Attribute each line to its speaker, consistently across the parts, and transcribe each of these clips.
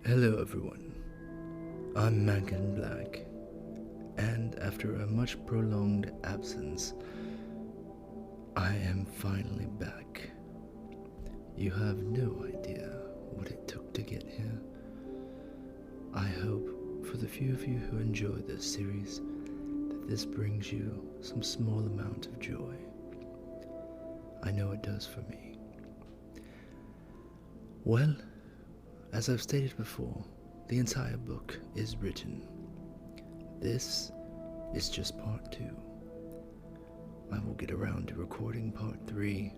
Speaker 1: Hello everyone, I'm Mankin Black, and after a much prolonged absence, I am finally back. You have no idea what it took to get here. I hope for the few of you who enjoy this series that this brings you some small amount of joy. I know it does for me. Well, as I've stated before, the entire book is written. This is just part 2. I will get around to recording part 3,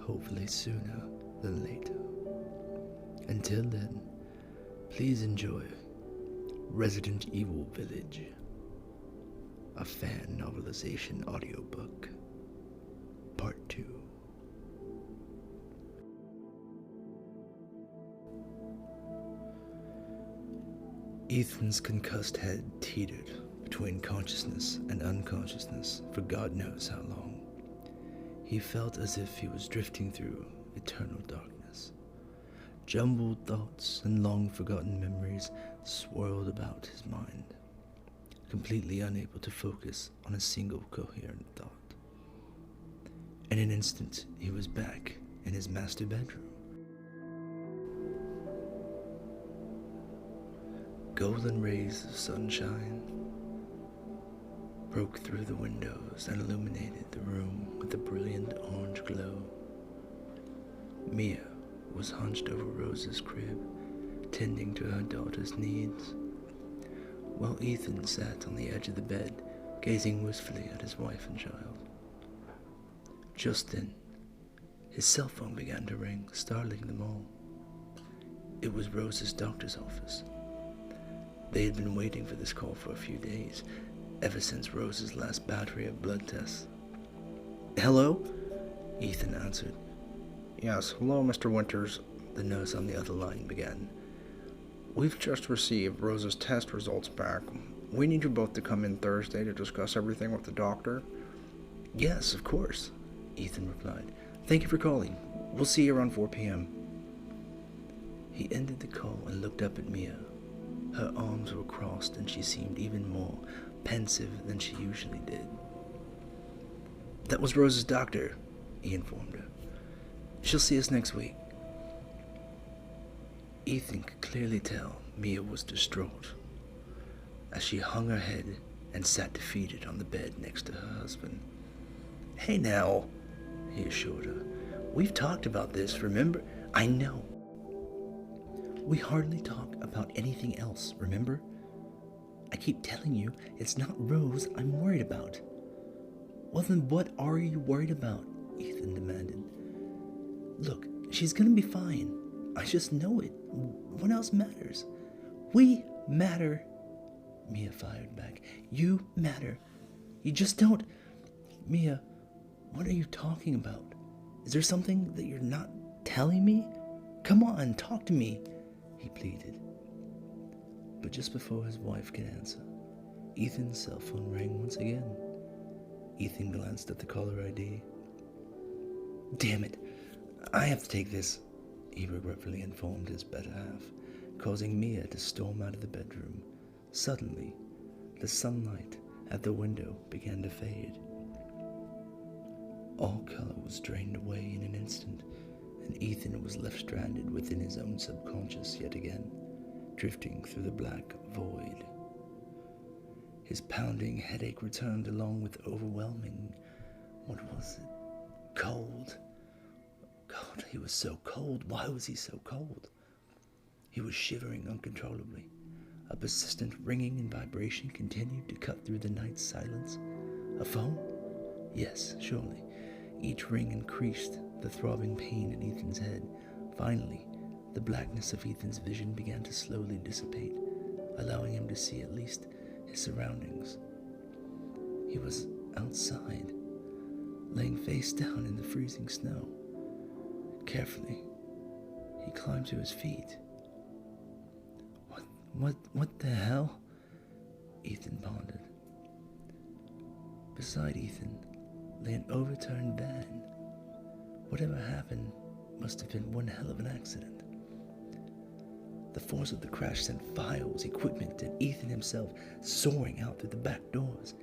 Speaker 1: hopefully sooner than later. Until then, please enjoy Resident Evil Village, a fan novelization audiobook, part 2. Ethan's concussed head teetered between consciousness and unconsciousness for God knows how long. He felt as if he was drifting through eternal darkness. Jumbled thoughts and long-forgotten memories swirled about his mind, completely unable to focus on a single coherent thought. In an instant, he was back in his master bedroom. Golden rays of sunshine broke through the windows and illuminated the room with a brilliant orange glow. Mia was hunched over Rose's crib, tending to her daughter's needs, while Ethan sat on the edge of the bed, gazing wistfully at his wife and child. Just then, his cell phone began to ring, startling them all. It was Rose's doctor's office. They had been waiting for this call for a few days, ever since Rose's last battery of blood tests. "Hello?" Ethan answered.
Speaker 2: Yes, hello, Mr. Winters.
Speaker 1: The nurse on the other line began.
Speaker 2: We've just received Rose's test results back. We need you both to come in Thursday to discuss everything with the doctor.
Speaker 1: "Yes, of course," Ethan replied. "Thank you for calling. We'll see you around 4 p.m. He ended the call and looked up at Mia. Her arms were crossed and she seemed even more pensive than she usually did. "That was Rose's doctor," he informed her. "She'll see us next week." Ethan could clearly tell Mia was distraught as she hung her head and sat defeated on the bed next to her husband. "Hey now," he assured her. "We've talked about this, remember?" "I know. We hardly talk about anything else, remember? I keep telling you, it's not Rose I'm worried about." "Well then what are you worried about?" Ethan demanded. "Look, she's gonna be fine. I just know it. What else matters?" "We matter," Mia fired back. "You matter. You just don't..." "Mia, what are you talking about? Is there something that you're not telling me? Come on, talk to me," he pleaded. But just before his wife could answer, Ethan's cell phone rang once again. Ethan glanced at the caller ID. "Damn it, I have to take this," he regretfully informed his better half, causing Mia to storm out of the bedroom. Suddenly, the sunlight at the window began to fade. All color was drained away in an instant, and Ethan was left stranded within his own subconscious yet again, drifting through the black void. His pounding headache returned along with overwhelming, what was it? Cold. God, he was so cold. Why was he so cold? He was shivering uncontrollably. A persistent ringing and vibration continued to cut through the night's silence. A phone? Yes, surely. Each ring increased the throbbing pain in Ethan's head. Finally, the blackness of Ethan's vision began to slowly dissipate, allowing him to see at least his surroundings. He was outside, laying face down in the freezing snow. Carefully, he climbed to his feet. What the hell? Ethan pondered. Beside Ethan lay an overturned van. Whatever happened must have been one hell of an accident. The force of the crash sent files, equipment, and Ethan himself soaring out through the back doors.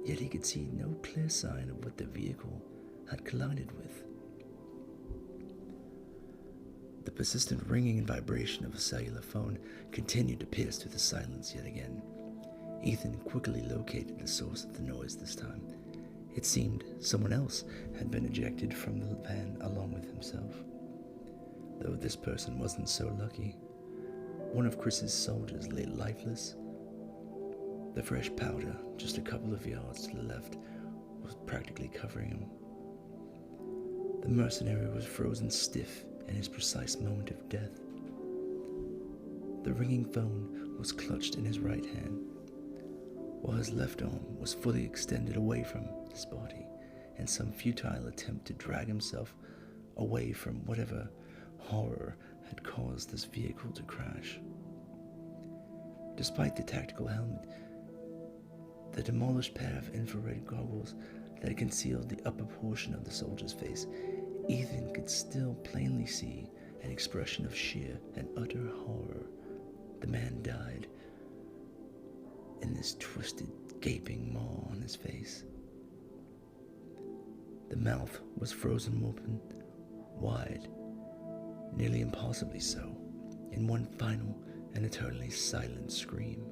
Speaker 1: Yet he could see no clear sign of what the vehicle had collided with. The persistent ringing and vibration of a cellular phone continued to pierce through the silence yet again. Ethan quickly located the source of the noise this time. It seemed someone else had been ejected from the van along with himself. Though this person wasn't so lucky. One of Chris's soldiers lay lifeless. The fresh powder, just a couple of yards to the left, was practically covering him. The mercenary was frozen stiff in his precise moment of death. The ringing phone was clutched in his right hand, while his left arm was fully extended away from his body in some futile attempt to drag himself away from whatever horror had caused this vehicle to crash. Despite the tactical helmet, the demolished pair of infrared goggles that concealed the upper portion of the soldier's face, Ethan could still plainly see an expression of sheer and utter horror. The man died in this twisted, gaping maw on his face. The mouth was frozen open, wide, nearly impossibly so, in one final and eternally silent scream.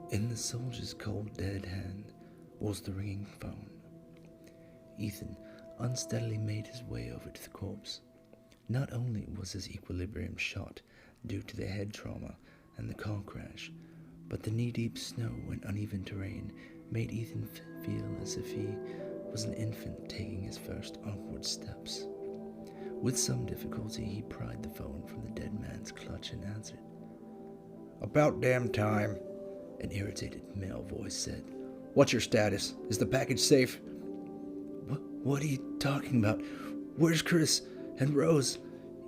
Speaker 1: In the soldier's cold, dead hand was the ringing phone. Ethan unsteadily made his way over to the corpse. Not only was his equilibrium shot due to the head trauma and the car crash, but the knee-deep snow and uneven terrain made Ethan feel as if he was an infant taking his first awkward steps. With some difficulty, he pried the phone from the dead man's clutch and answered.
Speaker 2: About damn time,
Speaker 1: An irritated male voice said.
Speaker 2: What's your status? Is the package safe?
Speaker 1: What are you talking about? Where's Chris and Rose?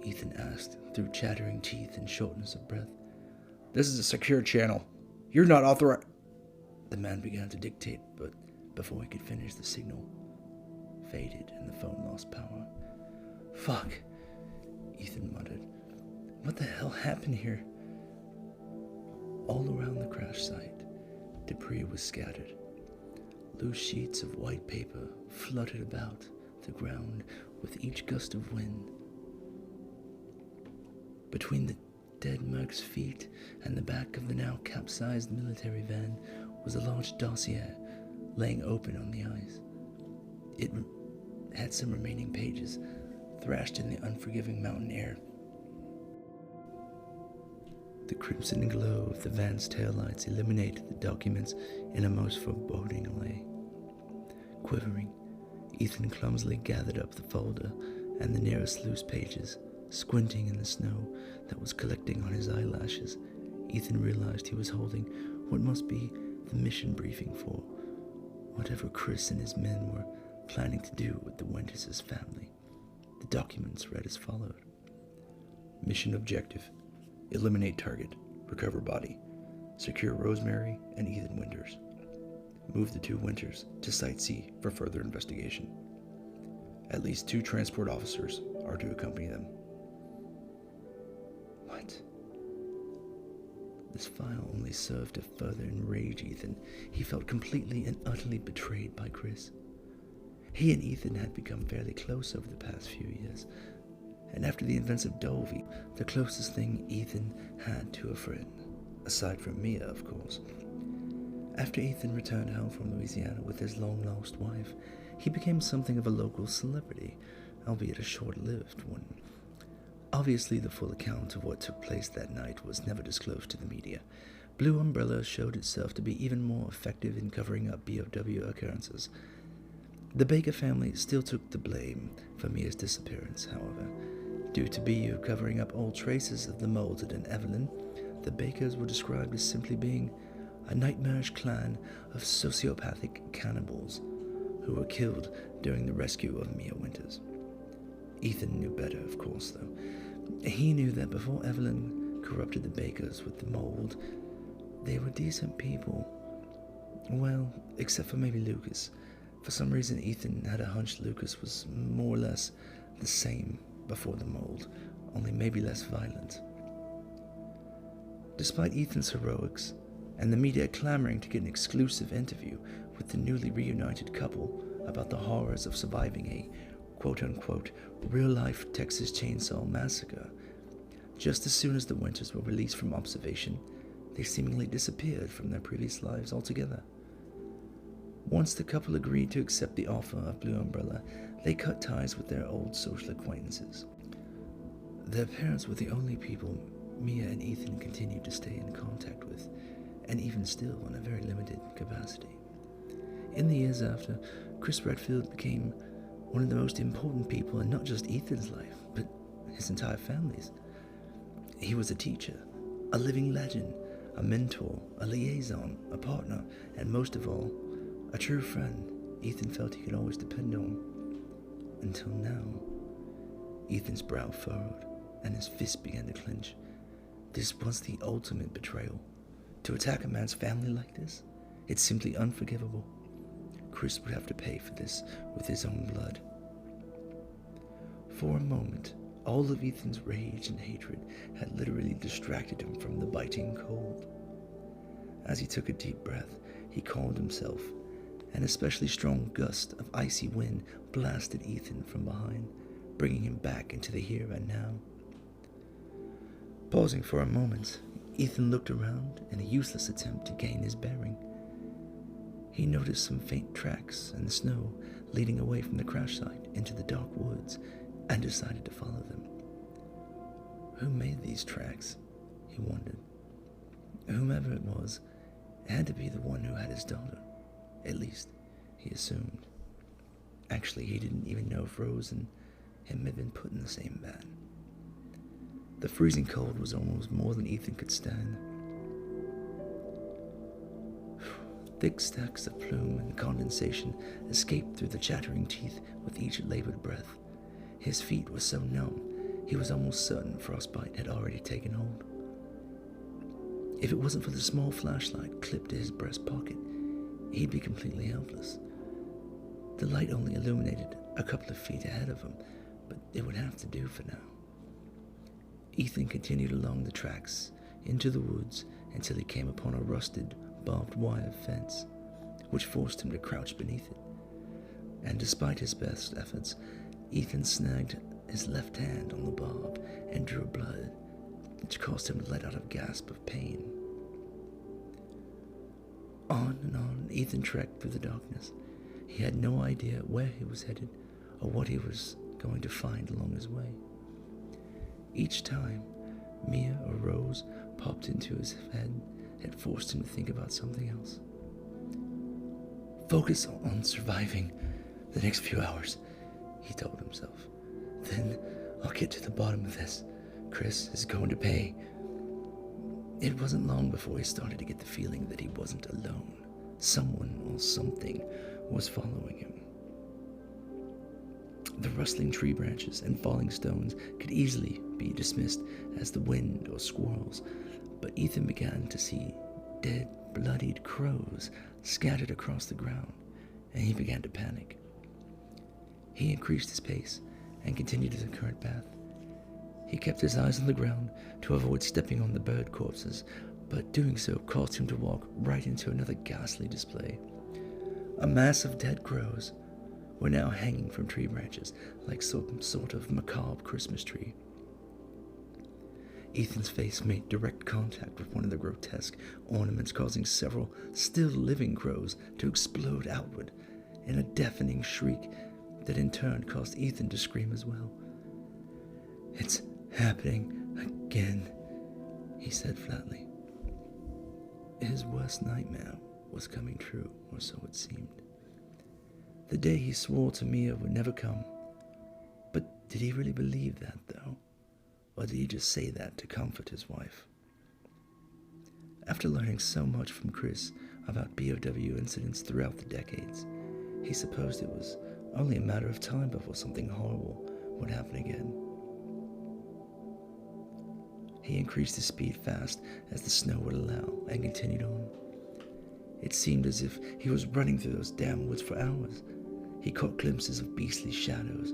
Speaker 1: Ethan asked, through chattering teeth and shortness of breath.
Speaker 2: This is a secure channel. You're not authorized.
Speaker 1: The man began to dictate, but before he could finish, the signal faded and the phone lost power. Fuck, Ethan muttered. What the hell happened here? All around the crash site, debris was scattered. Loose sheets of white paper fluttered about the ground with each gust of wind. Between the dead merc's feet and the back of the now capsized military van was a large dossier laying open on the ice. It had some remaining pages thrashed in the unforgiving mountain air. The crimson glow of the van's taillights illuminated the documents in a most foreboding way. Quivering, Ethan clumsily gathered up the folder and the nearest loose pages. Squinting in the snow that was collecting on his eyelashes, Ethan realized he was holding what must be the mission briefing for whatever Chris and his men were planning to do with the Winters' family. The documents read as followed. Mission objective: eliminate target, recover body, secure Rosemary and Ethan Winters. Move the two Winters to Site C for further investigation. At least 2 transport officers are to accompany them. What? This file only served to further enrage Ethan. He felt completely and utterly betrayed by Chris. He and Ethan had become fairly close over the past few years, and after the events of Dovey, the closest thing Ethan had to a friend, aside from Mia, of course. After Ethan returned home from Louisiana with his long-lost wife, he became something of a local celebrity, albeit a short-lived one. Obviously, the full account of what took place that night was never disclosed to the media. Blue Umbrella showed itself to be even more effective in covering up BOW occurrences. The Baker family still took the blame for Mia's disappearance, however. Due to BU covering up all traces of the Molded and Evelyn, the Bakers were described as simply being a nightmarish clan of sociopathic cannibals who were killed during the rescue of Mia Winters. Ethan knew better, of course, though. He knew that before Evelyn corrupted the Bakers with the mold, they were decent people. Well, except for maybe Lucas. For some reason, Ethan had a hunch Lucas was more or less the same before the mold, only maybe less violent. Despite Ethan's heroics, and the media clamoring to get an exclusive interview with the newly reunited couple about the horrors of surviving a quote-unquote real-life Texas Chainsaw Massacre, just as soon as the Winters were released from observation, they seemingly disappeared from their previous lives altogether. Once the couple agreed to accept the offer of Blue Umbrella, they cut ties with their old social acquaintances. Their parents were the only people Mia and Ethan continued to stay in contact with, and even still in a very limited capacity. In the years after, Chris Redfield became one of the most important people in not just Ethan's life, but his entire family's. He was a teacher, a living legend, a mentor, a liaison, a partner, and most of all, a true friend Ethan felt he could always depend on. Until now. Ethan's brow furrowed, and his fist began to clench. This was the ultimate betrayal. To attack a man's family like this, it's simply unforgivable. Chris would have to pay for this with his own blood. For a moment, all of Ethan's rage and hatred had literally distracted him from the biting cold. As he took a deep breath, he calmed himself. An especially strong gust of icy wind blasted Ethan from behind, bringing him back into the here and now. Pausing for a moment, Ethan looked around in a useless attempt to gain his bearing. He noticed some faint tracks in the snow leading away from the crash site into the dark woods and decided to follow them. Who made these tracks? He wondered. Whomever it was, it had to be the one who had his daughter. At least, he assumed. Actually, he didn't even know if Rose and him had been put in the same van. The freezing cold was almost more than Ethan could stand. Thick stacks of plume and condensation escaped through the chattering teeth with each labored breath. His feet were so numb, he was almost certain frostbite had already taken hold. If it wasn't for the small flashlight clipped to his breast pocket, he'd be completely helpless. The light only illuminated a couple of feet ahead of him, but it would have to do for now. Ethan continued along the tracks, into the woods, until he came upon a rusted, barbed wire fence, which forced him to crouch beneath it. And despite his best efforts, Ethan snagged his left hand on the barb and drew blood, which caused him to let out a gasp of pain. On and on, Ethan trekked through the darkness. He had no idea where he was headed or what he was going to find along his way. Each time Mia or Rose popped into his head, it forced him to think about something else. Focus on surviving the next few hours, he told himself. Then I'll get to the bottom of this. Chris is going to pay. It wasn't long before he started to get the feeling that he wasn't alone. Someone or something was following him. The rustling tree branches and falling stones could easily be dismissed as the wind or squirrels, but Ethan began to see dead, bloodied crows scattered across the ground, and he began to panic. He increased his pace and continued his current path. He kept his eyes on the ground to avoid stepping on the bird corpses, but doing so caused him to walk right into another ghastly display. A mass of dead crows were now hanging from tree branches like some sort of macabre Christmas tree. Ethan's face made direct contact with one of the grotesque ornaments, causing several still living crows to explode outward in a deafening shriek that in turn caused Ethan to scream as well. It's happening again, he said flatly. His worst nightmare was coming true, or so it seemed. The day he swore to Mia would never come. But did he really believe that, though? Or did he just say that to comfort his wife? After learning so much from Chris about BOW incidents throughout the decades, he supposed it was only a matter of time before something horrible would happen again. He increased his speed fast as the snow would allow and continued on. It seemed as if he was running through those damn woods for hours. He caught glimpses of beastly shadows.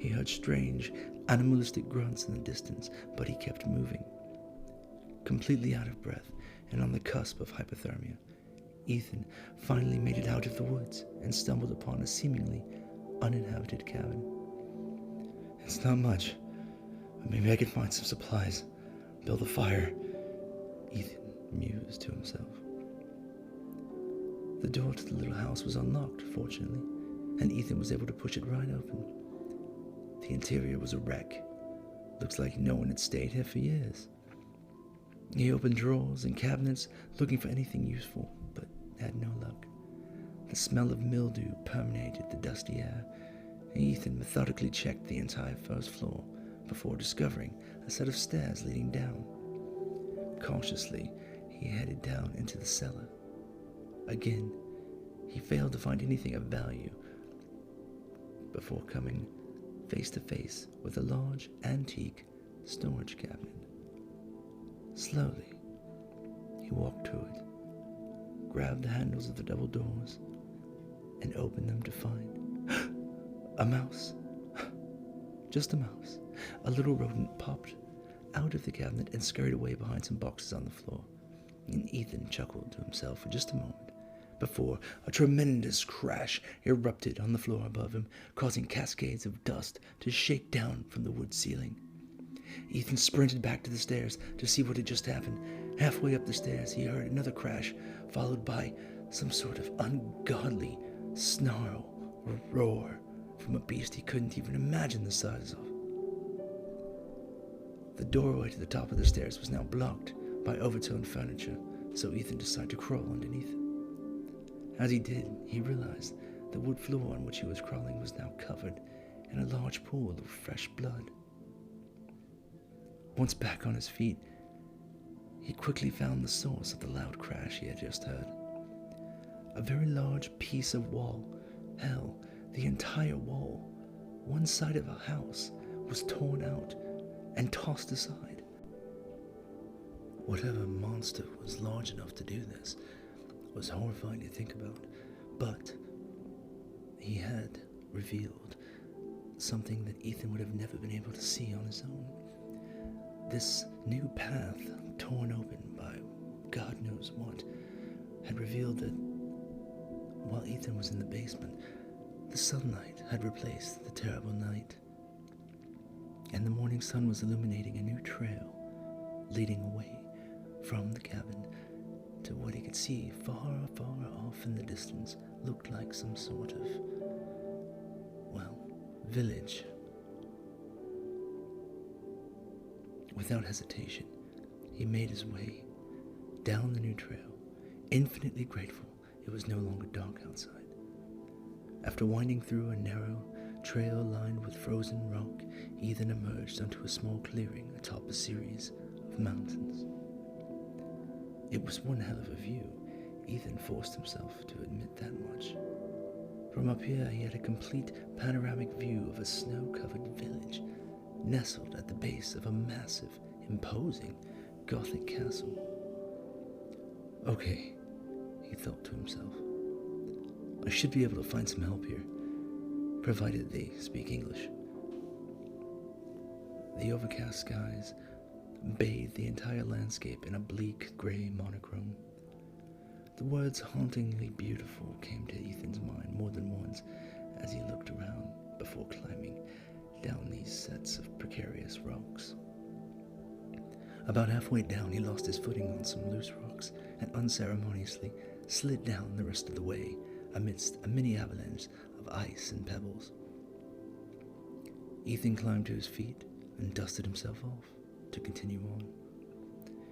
Speaker 1: He heard strange, animalistic grunts in the distance, but he kept moving. Completely out of breath and on the cusp of hypothermia, Ethan finally made it out of the woods and stumbled upon a seemingly uninhabited cabin. "It's not much, but maybe I can find some supplies, build a fire," Ethan mused to himself. The door to the little house was unlocked, fortunately, and Ethan was able to push it right open. The interior was a wreck. Looks like no one had stayed here for years. He opened drawers and cabinets looking for anything useful, but had no luck. The smell of mildew permeated the dusty air, and Ethan methodically checked the entire first floor before discovering a set of stairs leading down. Cautiously, he headed down into the cellar. Again, he failed to find anything of value before coming face to face with a large antique storage cabinet. Slowly, he walked to it, grabbed the handles of the double doors, and opened them to find a mouse. Just a mouse. A little rodent popped out of the cabinet and scurried away behind some boxes on the floor. And Ethan chuckled to himself for just a moment before a tremendous crash erupted on the floor above him, causing cascades of dust to shake down from the wood ceiling. Ethan sprinted back to the stairs to see what had just happened. Halfway up the stairs, he heard another crash, followed by some sort of ungodly snarl or roar from a beast he couldn't even imagine the size of. The doorway to the top of the stairs was now blocked by overturned furniture, so Ethan decided to crawl underneath it. As he did, he realized the wood floor on which he was crawling was now covered in a large pool of fresh blood. Once back on his feet, he quickly found the source of the loud crash he had just heard. A very large piece of wall, hell, the entire wall, one side of a house, was torn out and tossed aside. Whatever monster was large enough to do this was horrifying to think about, but he had revealed something that Ethan would have never been able to see on his own. This new path, torn open by God knows what, had revealed that while Ethan was in the basement, the sunlight had replaced the terrible night, and the morning sun was illuminating a new trail leading away from the cabin to what he could see far, far off in the distance looked like some sort of, village. Without hesitation, he made his way down the new trail, infinitely grateful it was no longer dark outside. After winding through a narrow trail lined with frozen rock, he then emerged onto a small clearing atop a series of mountains. It was one hell of a view. Ethan forced himself to admit that much. From up here, he had a complete panoramic view of a snow-covered village nestled at the base of a massive, imposing Gothic castle. Okay, he thought to himself. I should be able to find some help here, provided they speak English. The overcast skies bathed the entire landscape in a bleak gray monochrome. The words hauntingly beautiful came to Ethan's mind more than once as he looked around before climbing down these sets of precarious rocks. About halfway down, he lost his footing on some loose rocks and unceremoniously slid down the rest of the way amidst a mini avalanche of ice and pebbles. Ethan climbed to his feet and dusted himself off to continue on.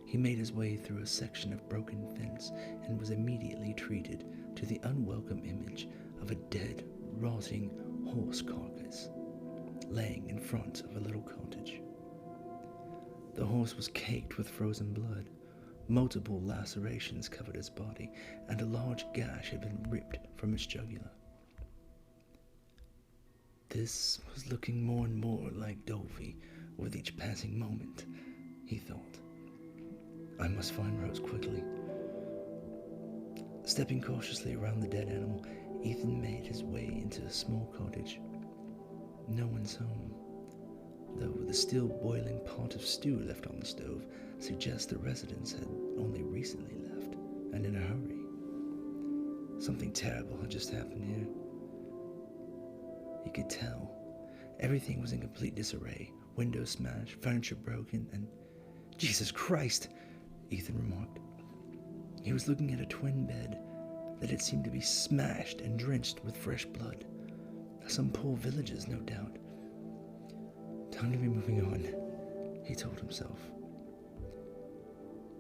Speaker 1: He made his way through a section of broken fence and was immediately treated to the unwelcome image of a dead, rotting horse carcass laying in front of a little cottage. The horse was caked with frozen blood. Multiple lacerations covered its body, and a large gash had been ripped from its jugular. This was looking more and more like Dovey with each passing moment, he thought. I must find Rose quickly. Stepping cautiously around the dead animal, Ethan made his way into a small cottage. No one's home, though the still boiling pot of stew left on the stove suggests the residents had only recently left, and in a hurry. Something terrible had just happened here. He could tell. Everything was in complete disarray. Windows smashed, furniture broken, and... Jesus Christ! Ethan remarked. He was looking at a twin bed that had seemed to be smashed and drenched with fresh blood. Some poor villagers, no doubt. Time to be moving on, he told himself.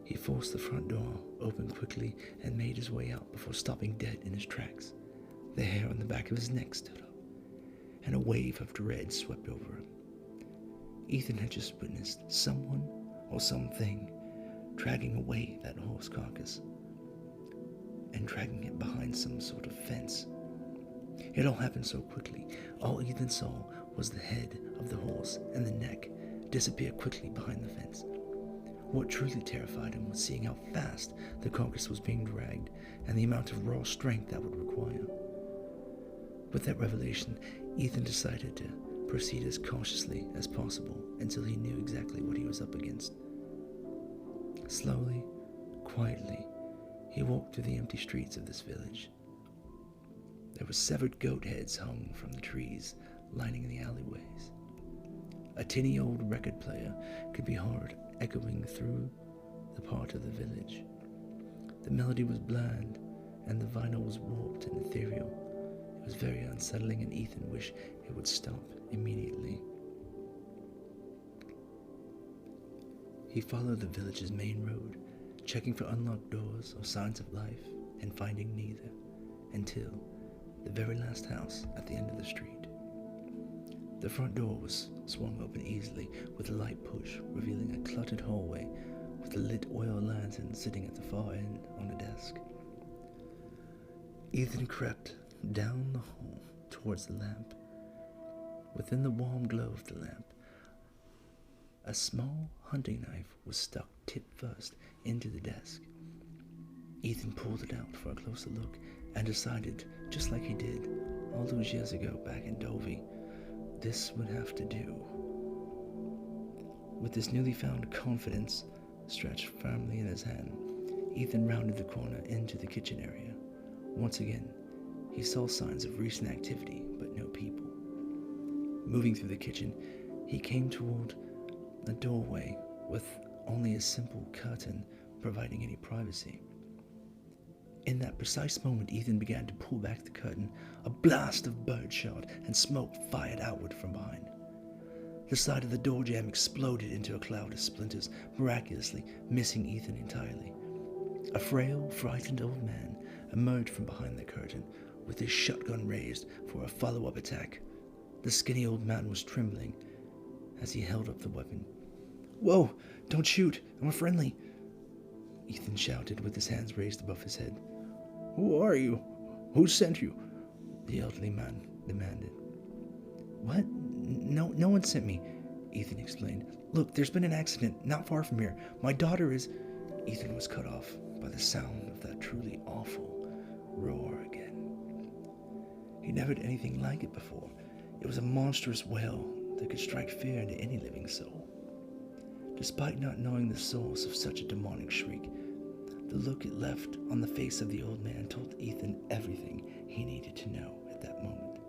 Speaker 1: He forced the front door open quickly and made his way out before stopping dead in his tracks. The hair on the back of his neck stood up, and a wave of dread swept over him. Ethan had just witnessed someone or something dragging away that horse carcass and dragging it behind some sort of fence. It all happened so quickly. All Ethan saw was the head of the horse and the neck disappear quickly behind the fence. What truly terrified him was seeing how fast the carcass was being dragged and the amount of raw strength that would require. With that revelation, Ethan decided to proceed as cautiously as possible until he knew exactly what he was up against. Slowly, quietly, he walked through the empty streets of this village. There were severed goat heads hung from the trees lining the alleyways. A tinny old record player could be heard echoing through the part of the village. The melody was bland, and the vinyl was warped and ethereal. It was very unsettling, and Ethan wished it would stop immediately. He followed the village's main road, checking for unlocked doors or signs of life, and finding neither, until the very last house at the end of the street. The front door was swung open easily with a light push, revealing a cluttered hallway with a lit oil lantern sitting at the far end on a desk. Ethan crept down the hall towards the lamp. Within the warm glow of the lamp, a small hunting knife was stuck tip first into the desk. Ethan pulled it out for a closer look and decided, just like he did all those years ago back in Dovey, this would have to do. With this newly found confidence stretched firmly in his hand, Ethan rounded the corner into the kitchen area. Once again, he saw signs of recent activity, but no people. Moving through the kitchen, he came toward a doorway with only a simple curtain providing any privacy. In that precise moment, Ethan began to pull back the curtain. A blast of birdshot and smoke fired outward from behind. The side of the door jamb exploded into a cloud of splinters, miraculously missing Ethan entirely. A frail, frightened old man emerged from behind the curtain with his shotgun raised for a follow-up attack. The skinny old man was trembling as he held up the weapon. "Whoa! Don't shoot! I'm a friendly!" Ethan shouted with his hands raised above his head. "Who are you? Who sent you?" the elderly man demanded. "What? No one sent me," Ethan explained. "Look, there's been an accident not far from here. My daughter is..." Ethan was cut off by the sound of that truly awful roar again. He'd never heard anything like it before. It was a monstrous wail that could strike fear into any living soul. Despite not knowing the source of such a demonic shriek, the look it left on the face of the old man told Ethan everything he needed to know at that moment.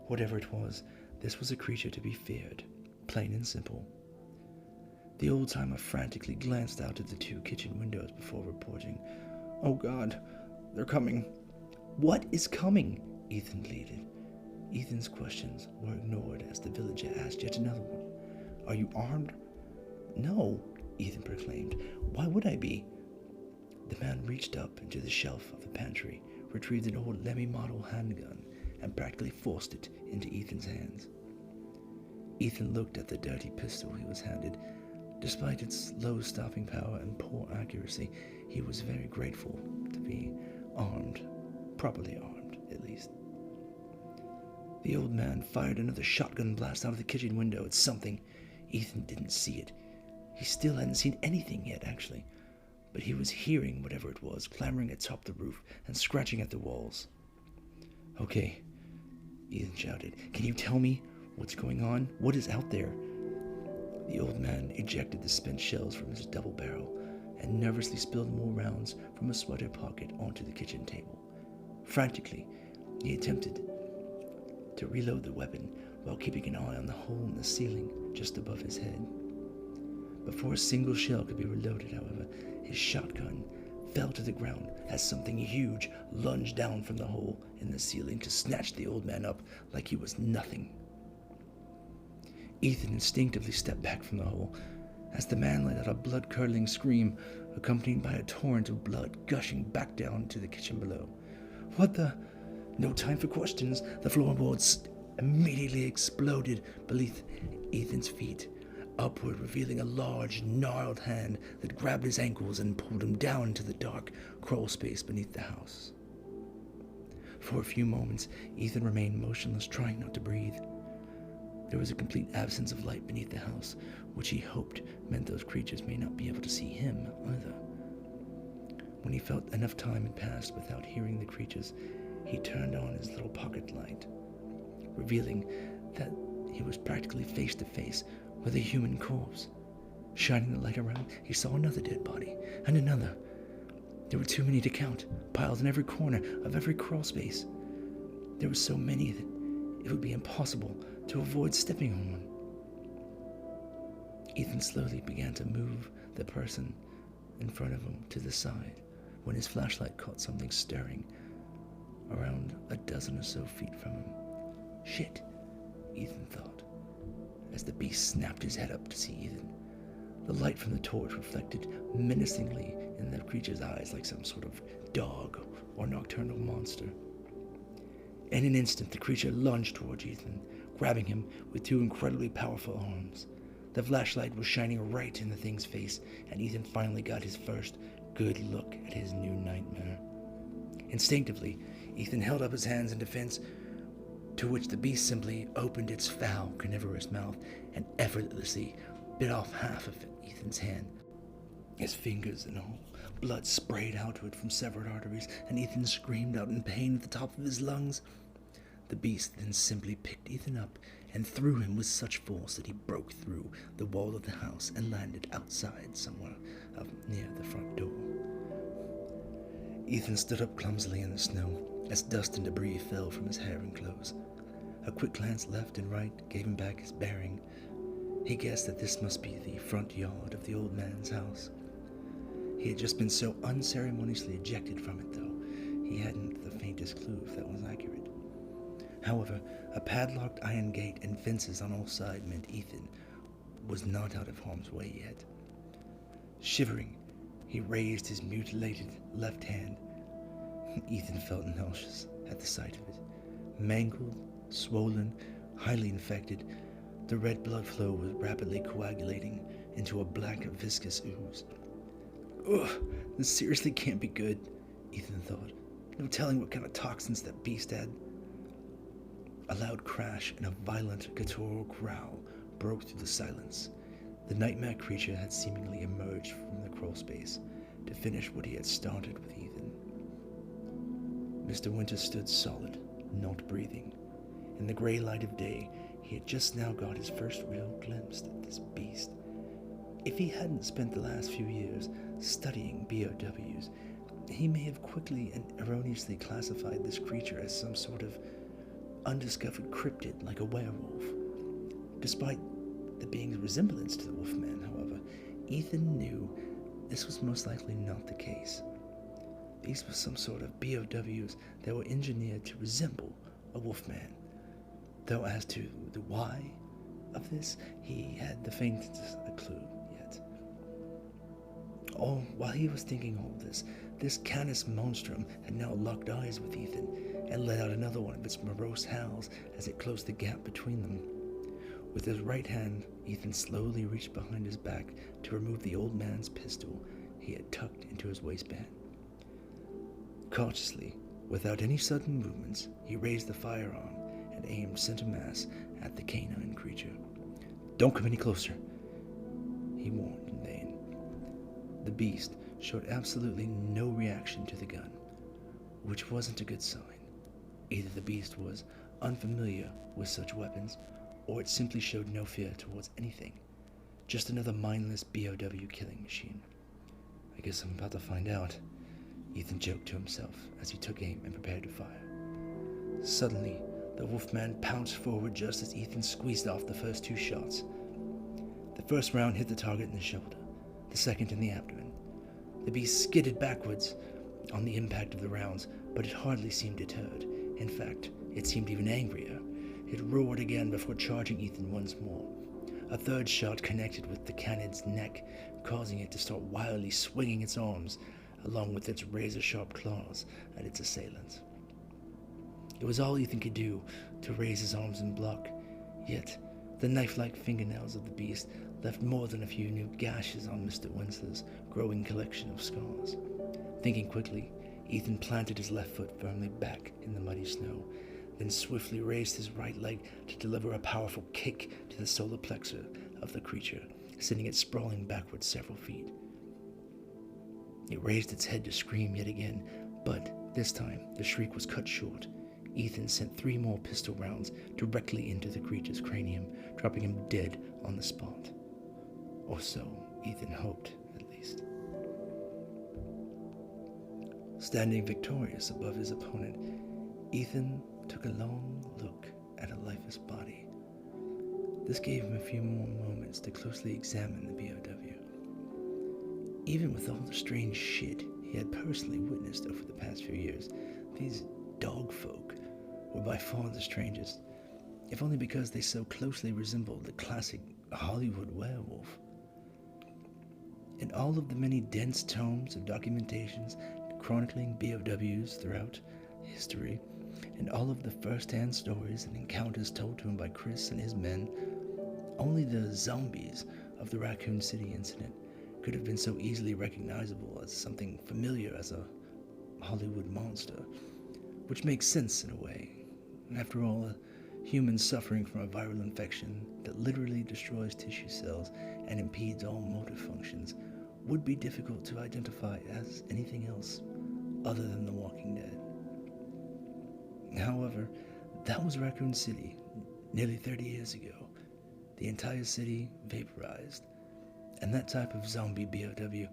Speaker 1: Whatever it was, this was a creature to be feared, plain and simple. The old-timer frantically glanced out at the two kitchen windows before reporting, "Oh God, they're coming." "What is coming?" Ethan pleaded. Ethan's questions were ignored as the villager asked yet another one. "Are you armed?" "No," Ethan proclaimed. "Why would I be?" The man reached up into the shelf of the pantry, retrieved an old Lemmy model handgun, and practically forced it into Ethan's hands. Ethan looked at the dirty pistol he was handed. Despite its low stopping power and poor accuracy, he was very grateful to be armed, properly armed, at least. The old man fired another shotgun blast out of the kitchen window at something. Ethan didn't see it. He still hadn't seen anything yet, actually. But he was hearing whatever it was, clambering atop the roof and scratching at the walls. "Okay," Ethan shouted. "Can you tell me What's going on? What is out there? The old man ejected the spent shells from his double barrel and nervously spilled more rounds from a sweater pocket onto the kitchen table. Frantically, he attempted to reload the weapon while keeping an eye on the hole in the ceiling just above his head. Before a single shell could be reloaded, however, his shotgun fell to the ground as something huge lunged down from the hole in the ceiling to snatch the old man up like he was nothing. Ethan instinctively stepped back from the hole as the man let out a blood-curdling scream, accompanied by a torrent of blood gushing back down to the kitchen below. What the? No time for questions. The floorboards immediately exploded beneath Ethan's feet, upward, revealing a large, gnarled hand that grabbed his ankles and pulled him down into the dark crawl space beneath the house. For a few moments, Ethan remained motionless, trying not to breathe. There was a complete absence of light beneath the house, which he hoped meant those creatures may not be able to see him either. When he felt enough time had passed without hearing the creatures, he turned on his little pocket light, revealing that he was practically face to face with a human corpse. Shining the light around, he saw another dead body, and another. There were too many to count, piled in every corner of every crawl space. There were so many that it would be impossible to avoid stepping on one. Ethan slowly began to move the person in front of him to the side when his flashlight caught something stirring around a dozen or so feet from him. Shit, Ethan thought, as the beast snapped his head up to see Ethan. The light from the torch reflected menacingly in the creature's eyes like some sort of dog or nocturnal monster. In an instant, the creature lunged towards Ethan, grabbing him with two incredibly powerful arms. The flashlight was shining right in the thing's face, and Ethan finally got his first good look at his new nightmare. Instinctively, Ethan held up his hands in defense, to which the beast simply opened its foul, carnivorous mouth and effortlessly bit off half of Ethan's hand. His fingers and all, blood sprayed outward from severed arteries, and Ethan screamed out in pain at the top of his lungs. The beast then simply picked Ethan up and threw him with such force that he broke through the wall of the house and landed outside somewhere up near the front door. Ethan stood up clumsily in the snow as dust and debris fell from his hair and clothes. A quick glance left and right gave him back his bearing. He guessed that this must be the front yard of the old man's house. He had just been so unceremoniously ejected from it, though. He hadn't the faintest clue if that was accurate. However, a padlocked iron gate and fences on all sides meant Ethan was not out of harm's way yet. Shivering, he raised his mutilated left hand. Ethan felt nauseous at the sight of it. Mangled, swollen, highly infected, the red blood flow was rapidly coagulating into a black, viscous ooze. Ugh, this seriously can't be good, Ethan thought. No telling what kind of toxins that beast had. A loud crash and a violent guttural growl broke through the silence. The nightmare creature had seemingly emerged from the crawl space to finish what he had started with Ethan. Mr. Winter stood solid, not breathing. In the gray light of day, he had just now got his first real glimpse at this beast. If he hadn't spent the last few years studying BOWs, he may have quickly and erroneously classified this creature as some sort of undiscovered cryptid like a werewolf. Despite the being's resemblance to the Wolfman, however, Ethan knew this was most likely not the case. These were some sort of BOWs that were engineered to resemble a Wolfman, though as to the why of this, he had the faintest clue yet. All while he was thinking all this Canis monstrum had now locked eyes with Ethan and let out another one of its morose howls as it closed the gap between them. With his right hand, Ethan slowly reached behind his back to remove the old man's pistol he had tucked into his waistband. Cautiously, without any sudden movements, he raised the firearm and aimed center mass at the canine creature. "Don't come any closer," he warned in vain. The beast showed absolutely no reaction to the gun, which wasn't a good sign. Either the beast was unfamiliar with such weapons, or it simply showed no fear towards anything. Just another mindless BOW killing machine. I guess I'm about to find out, Ethan joked to himself as he took aim and prepared to fire. Suddenly, the Wolfman pounced forward just as Ethan squeezed off the first 2 shots. The first round hit the target in the shoulder, the second in the abdomen. The beast skidded backwards on the impact of the rounds, but it hardly seemed deterred. In fact, it seemed even angrier. It roared again before charging Ethan once more. A third shot connected with the cannon's neck, causing it to start wildly swinging its arms, along with its razor-sharp claws at its assailants. It was all Ethan could do to raise his arms and block, yet the knife-like fingernails of the beast left more than a few new gashes on Mr. Winsler's growing collection of scars. Thinking quickly, Ethan planted his left foot firmly back in the muddy snow, then swiftly raised his right leg to deliver a powerful kick to the solar plexus of the creature, sending it sprawling backwards several feet. It raised its head to scream yet again, but this time the shriek was cut short. Ethan sent 3 more pistol rounds directly into the creature's cranium, dropping him dead on the spot. Or so Ethan hoped, at least. Standing victorious above his opponent, Ethan took a long look at a lifeless body. This gave him a few more moments to closely examine the BOW. Even with all the strange shit he had personally witnessed over the past few years, these dog folk were by far the strangest, if only because they so closely resembled the classic Hollywood werewolf. In all of the many dense tomes of documentations chronicling BOWs throughout history, and all of the first-hand stories and encounters told to him by Chris and his men, only the zombies of the Raccoon City incident could have been so easily recognizable as something familiar as a Hollywood monster, which makes sense in a way. After all, a human suffering from a viral infection that literally destroys tissue cells and impedes all motor functions would be difficult to identify as anything else other than The Walking Dead. However, that was Raccoon City nearly 30 years ago. The entire city vaporized, and that type of zombie BOW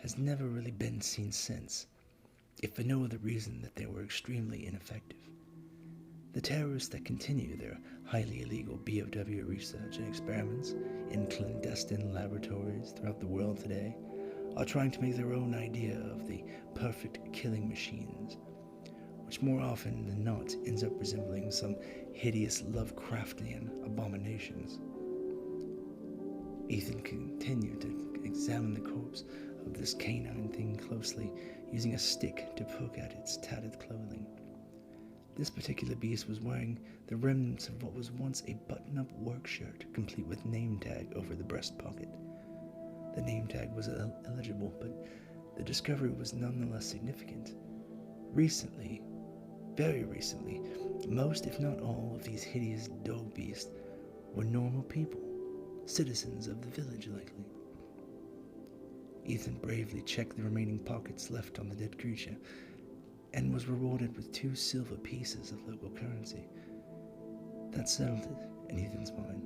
Speaker 1: has never really been seen since, if for no other reason that they were extremely ineffective. The terrorists that continue their highly illegal BOW research and experiments in clandestine laboratories throughout the world today are trying to make their own idea of the perfect killing machines, which more often than not ends up resembling some hideous Lovecraftian abominations. Ethan continued to examine the corpse of this canine thing closely, using a stick to poke at its tattered clothing. This particular beast was wearing the remnants of what was once a button-up work shirt, complete with name tag over the breast pocket. The name tag was illegible, but the discovery was nonetheless significant. Recently, very recently, most if not all of these hideous dog beasts were normal people, citizens of the village likely. Ethan bravely checked the remaining pockets left on the dead creature, and was rewarded with 2 silver pieces of local currency. That settled it in Ethan's mind.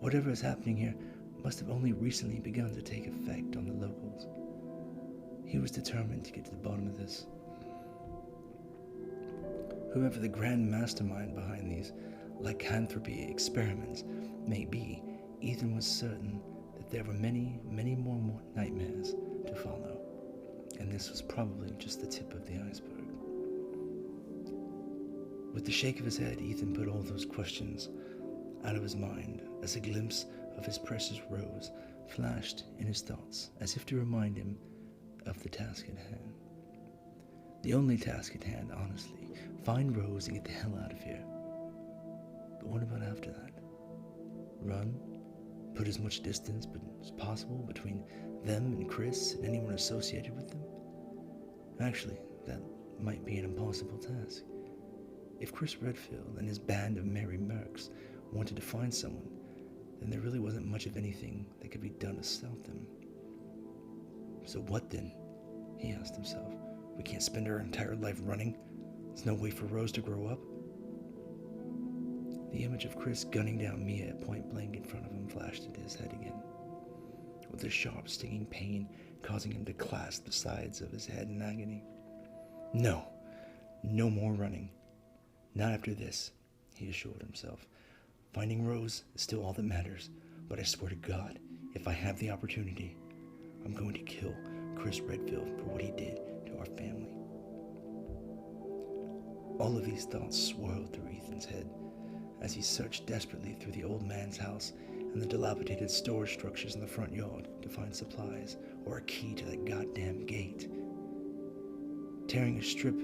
Speaker 1: Whatever is happening here must have only recently begun to take effect on the locals. He was determined to get to the bottom of this. Whoever the grand mastermind behind these lycanthropy experiments may be, Ethan was certain that there were many, many more nightmares to follow, and this was probably just the tip of the iceberg. With the shake of his head, Ethan put all those questions out of his mind as a glimpse of his precious Rose flashed in his thoughts, as if to remind him of the task at hand. The only task at hand, honestly. Find Rose and get the hell out of here. But what about after that? Run? Put as much distance as possible between them and Chris and anyone associated with them? Actually, that might be an impossible task. If Chris Redfield and his band of merry mercs wanted to find someone, then there really wasn't much of anything that could be done to stop them. So what then? He asked himself. We can't spend our entire life running. There's no way for Rose to grow up. The image of Chris gunning down Mia at point blank in front of him flashed into his head again, with a sharp, stinging pain causing him to clasp the sides of his head in agony. No, no more running. Not after this, he assured himself. Finding Rose is still all that matters, but I swear to God, if I have the opportunity, I'm going to kill Chris Redfield for what he did to our family. All of these thoughts swirled through Ethan's head as he searched desperately through the old man's house and the dilapidated storage structures in the front yard to find supplies or a key to that goddamn gate. Tearing a strip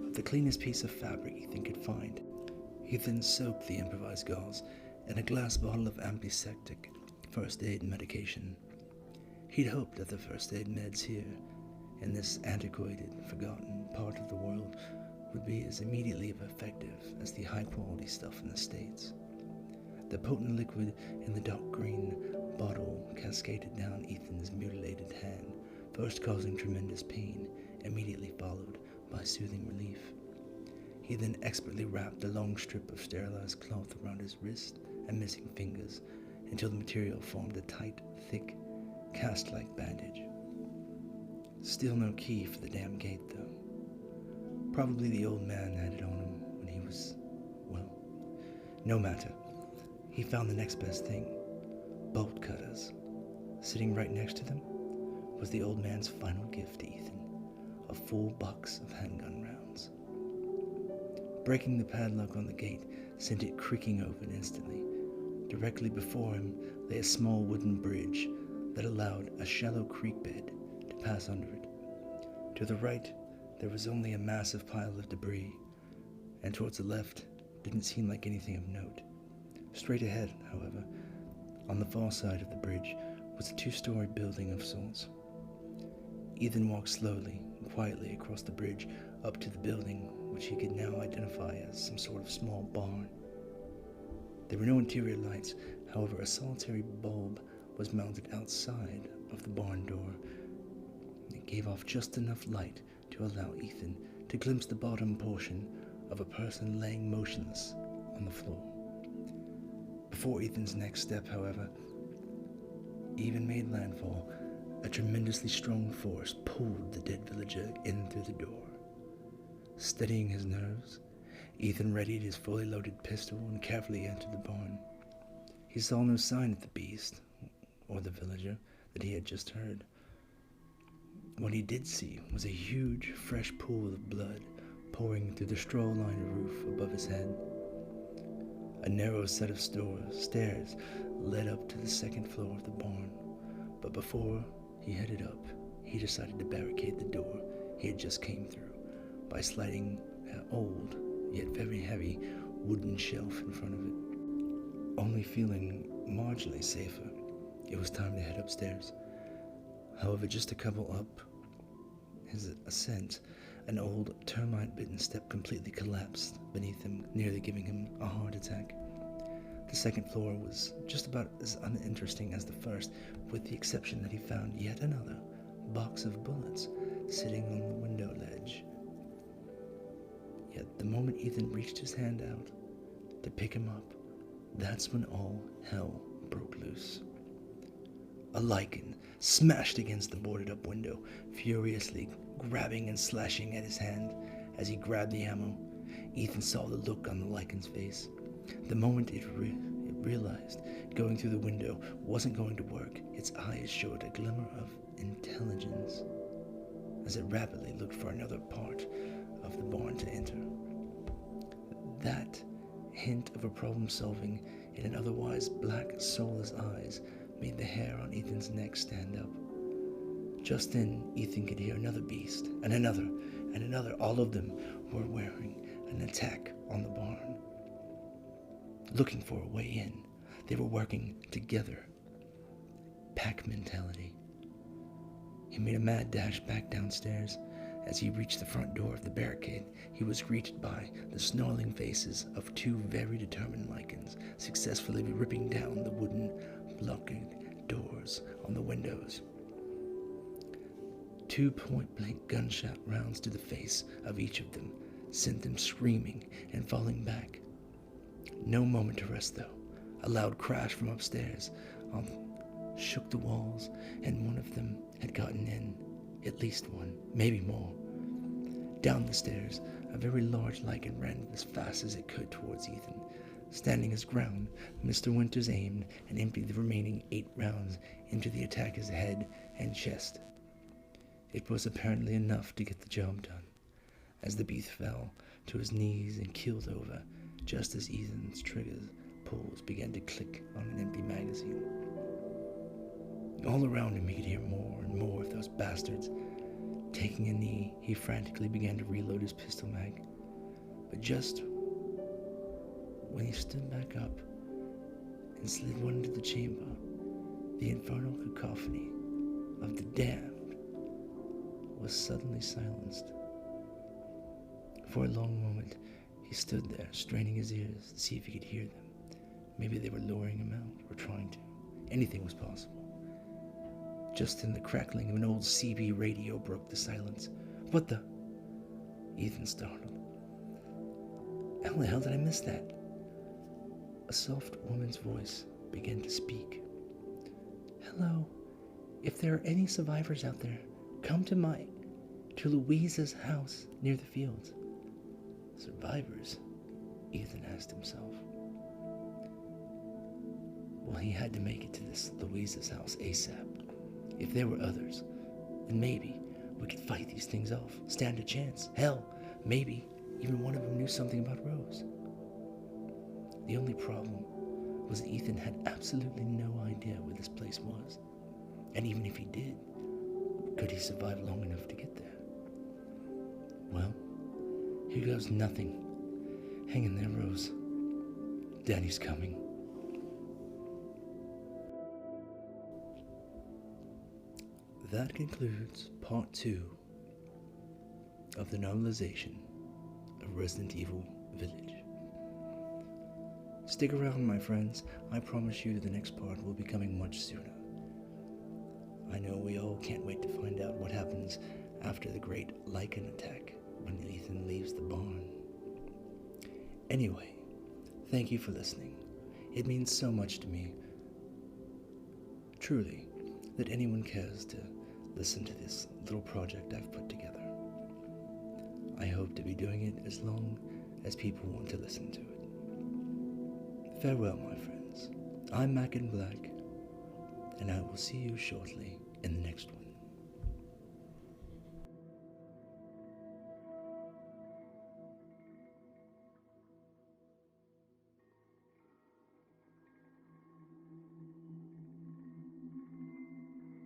Speaker 1: of the cleanest piece of fabric Ethan could find, he then soaked the improvised gauze in a glass bottle of antiseptic first aid medication. He'd hoped that the first aid meds here, in this antiquated, forgotten part of the world, would be as immediately effective as the high-quality stuff in the States. The potent liquid in the dark green bottle cascaded down Ethan's mutilated hand, first causing tremendous pain, immediately followed by soothing relief. He then expertly wrapped a long strip of sterilized cloth around his wrist and missing fingers until the material formed a tight, thick, cast-like bandage. Still no key for the damn gate, though. Probably the old man had it on him when he was, well, no matter. He found the next best thing, bolt cutters. Sitting right next to them was the old man's final gift to Ethan, a full box of handgun rounds. Breaking the padlock on the gate sent it creaking open instantly. Directly before him lay a small wooden bridge that allowed a shallow creek bed to pass under it. To the right, there was only a massive pile of debris, and towards the left didn't seem like anything of note. Straight ahead, however, on the far side of the bridge, was a two-story building of sorts. Ethan walked slowly and quietly across the bridge up to the building, which he could now identify as some sort of small barn. There were no interior lights, however a solitary bulb was mounted outside of the barn door. It gave off just enough light to allow Ethan to glimpse the bottom portion of a person laying motionless on the floor. Before Ethan's next step, however, even made landfall, a tremendously strong force pulled the dead villager in through the door. Steadying his nerves, Ethan readied his fully loaded pistol and carefully entered the barn. He saw no sign of the beast, or the villager, that he had just heard. What he did see was a huge, fresh pool of blood pouring through the straw-lined roof above his head. A narrow set of stairs led up to the second floor of the barn, but before he headed up, he decided to barricade the door he had just came through by sliding an old, yet very heavy, wooden shelf in front of it. Only feeling marginally safer, it was time to head upstairs. However, just a couple up his ascent, an old termite-bitten step completely collapsed beneath him, nearly giving him a heart attack. The second floor was just about as uninteresting as the first, with the exception that he found yet another box of bullets sitting on the window ledge. Yet the moment Ethan reached his hand out to pick him up, that's when all hell broke loose. A lichen smashed against the boarded-up window, furiously grabbing and slashing at his hand. As he grabbed the ammo, Ethan saw the look on the lichen's face. The moment it realized going through the window wasn't going to work, its eyes showed a glimmer of intelligence as it rapidly looked for another part of the barn to enter. That hint of a problem-solving in an otherwise black, soulless eyes made the hair on Ethan's neck stand up. Just then, Ethan could hear another beast, and another, and another. All of them were wearing an attack on the barn, looking for a way in. They were working together. Pack mentality. He made a mad dash back downstairs. As he reached the front door of the barricade, he was greeted by the snarling faces of two very determined lichens, successfully ripping down the wooden blockade doors on the windows. 2 point-blank gunshot rounds to the face of each of them sent them screaming and falling back. No moment to rest, though. A loud crash from upstairs shook the walls, and one of them had gotten in. At least one, maybe more. Down the stairs, a very large lichen ran as fast as it could towards Ethan. Standing his ground, Mr. Winters aimed and emptied the remaining 8 rounds into the attacker's head and chest. It was apparently enough to get the job done, as the beast fell to his knees and keeled over, just as Ethan's triggers pulls began to click on an empty magazine. All around him he could hear more and more of those bastards. Taking a knee, he frantically began to reload his pistol mag. But just when he stood back up and slid one into the chamber, the infernal cacophony of the damned was suddenly silenced. For a long moment, he stood there, straining his ears to see if he could hear them. Maybe they were luring him out, or trying to. Anything was possible. Just then the crackling of an old CB radio broke the silence. What the? Ethan startled. How the hell did I miss that? A soft woman's voice began to speak. Hello. If there are any survivors out there, come to Louisa's house near the fields. Survivors? Ethan asked himself. Well, he had to make it to this Louisa's house ASAP. If there were others, then maybe we could fight these things off, stand a chance. Hell, maybe even one of them knew something about Rose. The only problem was that Ethan had absolutely no idea where this place was. And even if he did, could he survive long enough to get there? Well, here goes nothing. Hang in there, Rose. Daddy's coming. That concludes part 2 of the novelization of Resident Evil Village. Stick around, my friends. I promise you the next part will be coming much sooner. I know we all can't wait to find out what happens after the great lichen attack when Ethan leaves the barn. Anyway, thank you for listening. It means so much to me, truly, that anyone cares to listen to this little project I've put together. I hope to be doing it as long as people want to listen to it. Farewell, my friends. I'm Mac in Black, and I will see you shortly in the next one.